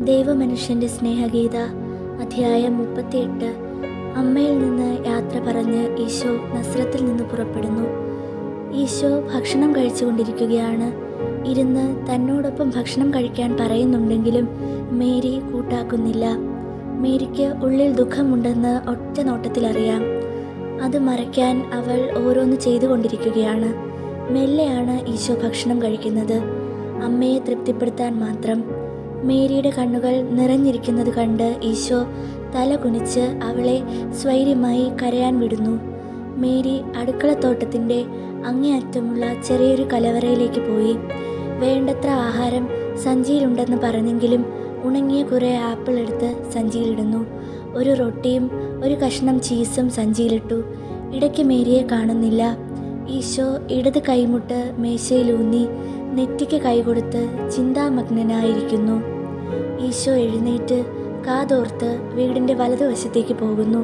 ദൈവമനുഷ്യൻ്റെ സ്നേഹഗീത അധ്യായം 38. അമ്മയിൽ നിന്ന് യാത്ര പറഞ്ഞ് ഈശോ നസ്രത്തിൽ നിന്ന് പുറപ്പെടുന്നു. ഈശോ ഭക്ഷണം കഴിച്ചുകൊണ്ടിരിക്കുകയാണ്. ഇരുന്ന് തന്നോടൊപ്പം ഭക്ഷണം കഴിക്കാൻ പറയുന്നുണ്ടെങ്കിലും മേരി കൂട്ടാക്കുന്നില്ല. മേരിക്ക് ഉള്ളിൽ ദുഃഖമുണ്ടെന്ന് ഒറ്റ നോട്ടത്തിൽ അറിയാം. അത് മറയ്ക്കാൻ അവൾ ഓരോന്ന് ചെയ്തുകൊണ്ടിരിക്കുകയാണ്. മെല്ലെയാണ് ഈശോ ഭക്ഷണം കഴിക്കുന്നത്, അമ്മയെ തൃപ്തിപ്പെടുത്താൻ മാത്രം. മേരിയുടെ കണ്ണുകൾ നിറഞ്ഞിരിക്കുന്നത് കണ്ട് ഈശോ തല കുനിച്ച് അവളെ സ്വൈര്യമായി കരയാൻ വിടുന്നു. മേരി അടുക്കളത്തോട്ടത്തിൻ്റെ അങ്ങേയറ്റമുള്ള ചെറിയൊരു കലവറയിലേക്ക് പോയി. വേണ്ടത്ര ആഹാരം സഞ്ചിയിലുണ്ടെന്ന് പറഞ്ഞെങ്കിലും ഉണങ്ങിയ കുറേ ആപ്പിൾ എടുത്ത് സഞ്ചിയിലിടുന്നു. ഒരു റൊട്ടിയും ഒരു കഷ്ണം ചീസും സഞ്ചിയിലിട്ടു. ഇടയ്ക്ക് മേരിയെ കാണുന്നില്ല. ഈശോ ഇടത് കൈമുട്ട് മേശയിലൂന്നി നെറ്റിക്ക് കൈകൊടുത്ത് ചിന്താമഗ്നനായിരിക്കുന്നു. ഈശോ എഴുന്നേറ്റ് കാതോർത്ത് വീടിൻ്റെ വലതുവശത്തേക്ക് പോകുന്നു.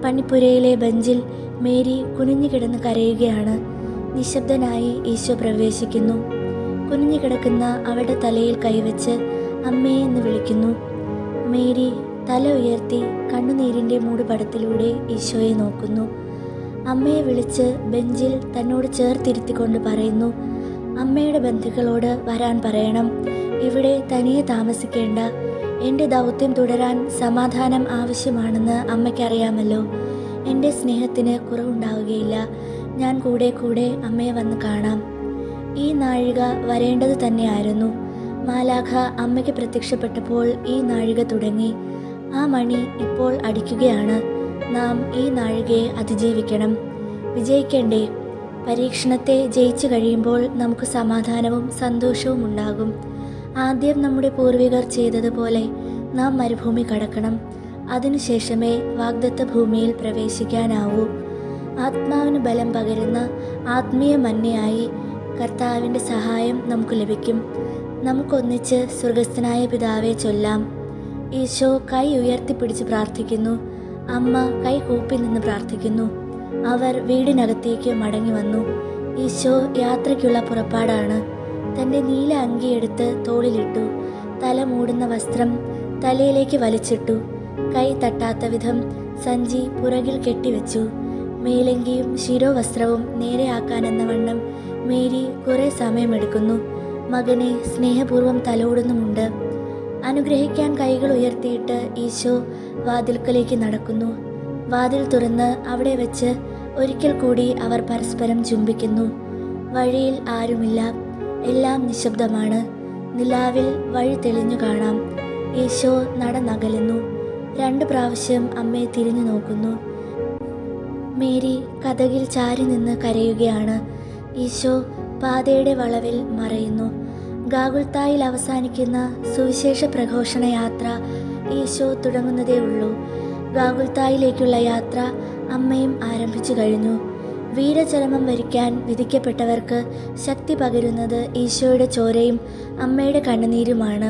പണിപ്പുരയിലെ ബെഞ്ചിൽ മേരി കുനിഞ്ഞു കിടന്ന് കരയുകയാണ്. നിശബ്ദനായി ഈശോ പ്രവേശിക്കുന്നു. കുനിഞ്ഞു കിടക്കുന്ന അവളുടെ തലയിൽ കൈവച്ച് അമ്മേ എന്ന് വിളിക്കുന്നു. മേരി തല ഉയർത്തി കണ്ണുനീരിൻ്റെ മൂടുപടത്തിലൂടെ ഈശോയെ നോക്കുന്നു. അമ്മയെ വിളിച്ച് ബെഞ്ചിൽ തന്നോട് ചേർത്തിരുത്തിക്കൊണ്ട് പറയുന്നു, അമ്മയുടെ ബന്ധുക്കളോട് വരാൻ പറയണം. ഇവിടെ തനിയെ താമസിക്കേണ്ട. എൻ്റെ ദൗത്യം തുടരാൻ സമാധാനം ആവശ്യമാണെന്ന് അമ്മയ്ക്കറിയാമല്ലോ. എൻ്റെ സ്നേഹത്തിന് കുറവുണ്ടാവുകയില്ല. ഞാൻ കൂടെ കൂടെ അമ്മയെ വന്ന് കാണാം. ഈ നാഴിക വരേണ്ടത് തന്നെയായിരുന്നു. മാലാഖ അമ്മയ്ക്ക് പ്രത്യക്ഷപ്പെട്ടപ്പോൾ ഈ നാഴിക തുടങ്ങി. ആ മണി ഇപ്പോൾ അടിക്കുകയാണ്. നാം ഈ നാഴികയെ അതിജീവിക്കണം. വിജയിക്കണ്ടേ? പരീക്ഷണത്തെ ജയിച്ചു കഴിയുമ്പോൾ നമുക്ക് സമാധാനവും സന്തോഷവും ഉണ്ടാകും. ആദ്യം നമ്മുടെ പൂർവികർ ചെയ്തതുപോലെ നാം മരുഭൂമി കടക്കണം. അതിനുശേഷമേ വാഗ്ദത്ത ഭൂമിയിൽ പ്രവേശിക്കാനാവൂ. ആത്മാവിന് ബലം പകരുന്ന ആത്മീയ മന്നയായി കർത്താവിൻ്റെ സഹായം നമുക്ക് ലഭിക്കും. നമുക്കൊന്നിച്ച് സ്വർഗസ്ഥനായ പിതാവെ ചൊല്ലാം. ഈശോ കൈ ഉയർത്തിപ്പിടിച്ച് പ്രാർത്ഥിക്കുന്നു. അമ്മ കൈ കൂപ്പി നിന്ന് പ്രാർത്ഥിക്കുന്നു. അവർ വീടിനകത്തേക്ക് മടങ്ങി വന്നു. ഈശോ യാത്രയ്ക്കുള്ള പുറപ്പാടാണ്. തൻ്റെ നീല അങ്കിയെടുത്ത് തോളിലിട്ടു. തല മൂടുന്ന വസ്ത്രം തലയിലേക്ക് വലിച്ചിട്ടു. കൈ തട്ടാത്ത വിധം സഞ്ചി പുറകിൽ കെട്ടിവെച്ചു. മേലങ്കിയും ശിരോവസ്ത്രവും നേരെയാക്കാനെന്ന വണ്ണം മേരി കുറേ സമയമെടുക്കുന്നു. മകനെ സ്നേഹപൂർവ്വം തലോടുന്നുമുണ്ട്. അനുഗ്രഹിക്കാൻ കൈകൾ ഉയർത്തിയിട്ട് ഈശോ വാതിൽക്കലേക്ക് നടക്കുന്നു. വാതിൽ തുറന്ന് അവിടെ വെച്ച് ഒരിക്കൽ കൂടി അവർ പരസ്പരം ചുംബിക്കുന്നു. വഴിയിൽ ആരുമില്ല. എല്ലാം നിശബ്ദമാണ്. നിലാവിൽ വഴി തെളിഞ്ഞു കാണാം. ഈശോ നടന്നകലുന്നു. 2 പ്രാവശ്യം അമ്മയെ തിരിഞ്ഞു നോക്കുന്നു. മേരി കതകിൽ ചാരി നിന്ന് കരയുകയാണ്. ഈശോ പാതയുടെ വളവിൽ മറയുന്നു. ഗാഗുൽത്തായിൽ അവസാനിക്കുന്ന സുവിശേഷ പ്രഘോഷണ യാത്ര ഈശോ തുടങ്ങുന്നതേ ഉള്ളൂ. ഗാഗുൽത്തായിലേക്കുള്ള യാത്ര അമ്മയും ആരംഭിച്ചു കഴിഞ്ഞു. വീരചരമം വരിക്കാൻ വിധിക്കപ്പെട്ടവർക്ക് ശക്തി പകരുന്നത് ഈശോയുടെ ചോരയും അമ്മയുടെ കണ്ണുനീരുമാണ്.